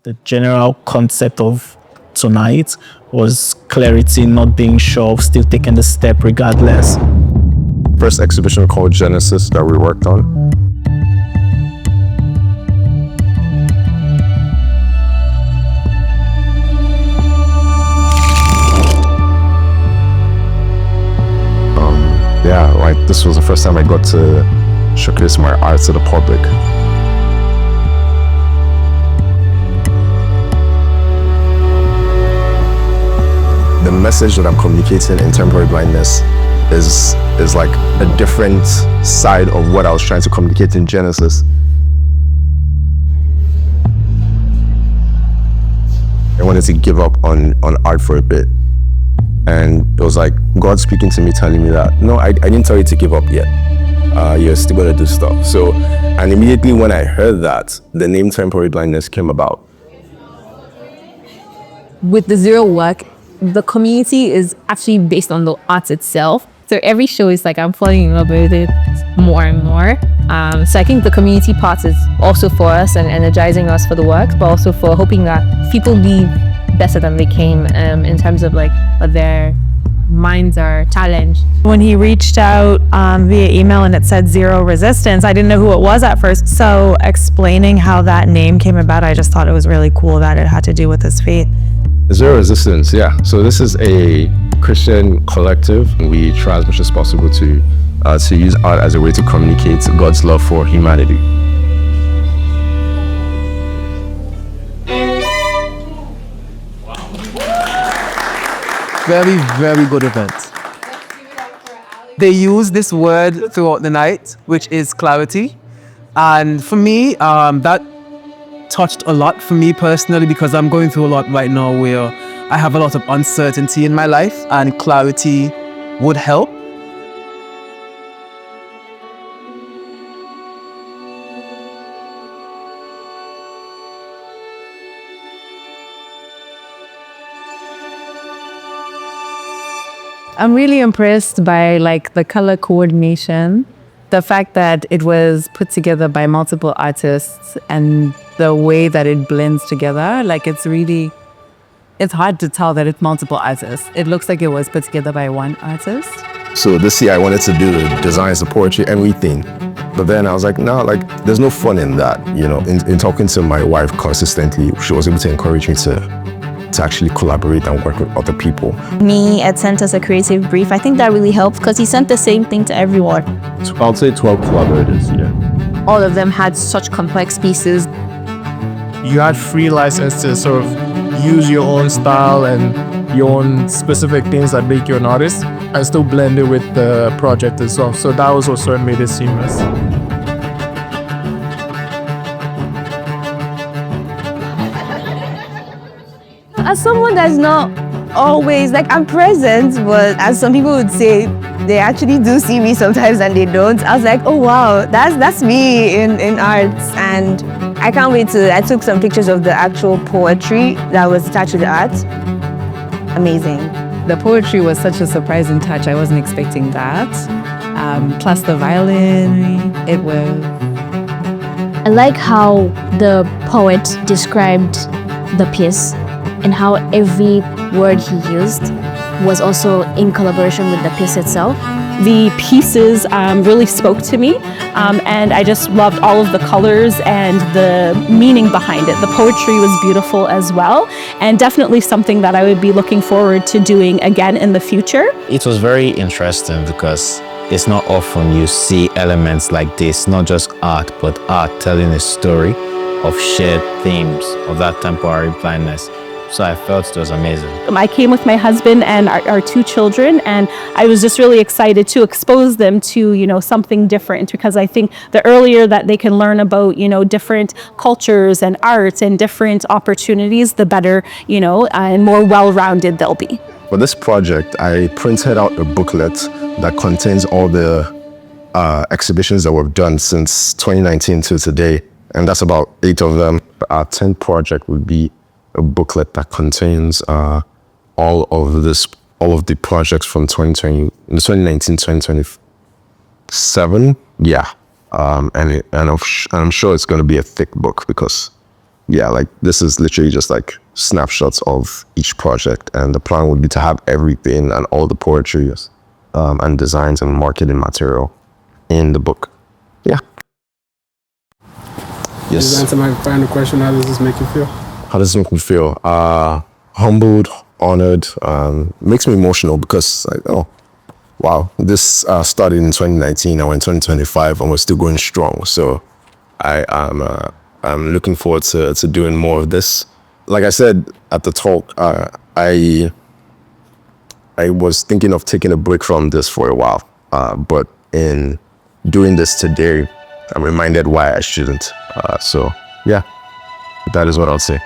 The general concept of tonight was clarity, not being sure, still taking the step regardless. First exhibition called Genesis that we worked on. Yeah, like this was the first time I got to showcase my art to the public. The message that I'm communicating in Temporary Blindness is like a different side of what I was trying to communicate in Genesis. I wanted to give up on art for a bit. And it was like God speaking to me, telling me that, no, I didn't tell you to give up yet. You're still gonna do stuff. So, and immediately when I heard that, the name Temporary Blindness came about. With the Zero work, the community is actually based on the art itself. So every show is like I'm falling in love with it more and more. So I think the community part is also for us and energizing us for the work, but also for hoping that people leave better than they came in terms of like their minds are challenged. When he reached out via email and it said Zero Resistance, I didn't know who it was at first. So explaining how that name came about, I just thought it was really cool that it had to do with his faith. Zero Resistance, yeah. So this is a Christian collective. We try as much as possible to use art as a way to communicate God's love for humanity. Very, very good event. They use this word throughout the night, which is clarity. And for me, that touched a lot for me personally, because I'm going through a lot right now where I have a lot of uncertainty in my life, and clarity would help. I'm really impressed by like the color coordination, the fact that it was put together by multiple artists and the way that it blends together. Like it's hard to tell that it's multiple artists. It looks like it was put together by one artist. So this year I wanted to do the designs, the poetry, everything. But then I was like, no, like there's no fun in that. You know, in talking to my wife consistently, she was able to encourage me to actually collaborate and work with other people. Me had sent us a creative brief. I think that really helped because he sent the same thing to everyone. I'll say 12 collaborators, yeah. All of them had such complex pieces. You had free license to sort of use your own style and your own specific things that make you an artist and still blend it with the project as well. So that was what sort of made it seamless. As someone that's not always, like I'm present, but as some people would say, they actually do see me sometimes and they don't. I was like, oh wow, that's me in arts. And I can't wait I took some pictures of the actual poetry that was attached to the art. Amazing. The poetry was such a surprising touch. I wasn't expecting that. Plus the violin, it was... I like how the poet described the piece and how every word he used was also in collaboration with the piece itself. The pieces really spoke to me, and I just loved all of the colors and the meaning behind it. The poetry was beautiful as well, and definitely something that I would be looking forward to doing again in the future. It was very interesting because it's not often you see elements like this, not just art, but art telling a story of shared themes of that temporary blindness. So I felt it was amazing. I came with my husband and our two children, and I was just really excited to expose them to, you know, something different, because I think the earlier that they can learn about, you know, different cultures and arts and different opportunities, the better, you know, and more well-rounded they'll be. For this project, I printed out a booklet that contains all the exhibitions that we've done since 2019 to today, and that's about 8 of them. Our 10th project would be a booklet that contains all of the projects from 2019, 2027. Yeah, and I'm sure it's going to be a thick book because yeah, like this is literally just like snapshots of each project, and the plan would be to have everything and all the poetry and designs and marketing material in the book. Yeah. Yes. To answer my final question, how does this make you feel? How does it make me feel? Humbled, honored, makes me emotional because like, oh, wow, this started in 2019, and we're in 2025 and we're still going strong. So I'm looking forward to doing more of this. Like I said at the talk, I was thinking of taking a break from this for a while, but in doing this today, I'm reminded why I shouldn't. So yeah, that is what I'll say.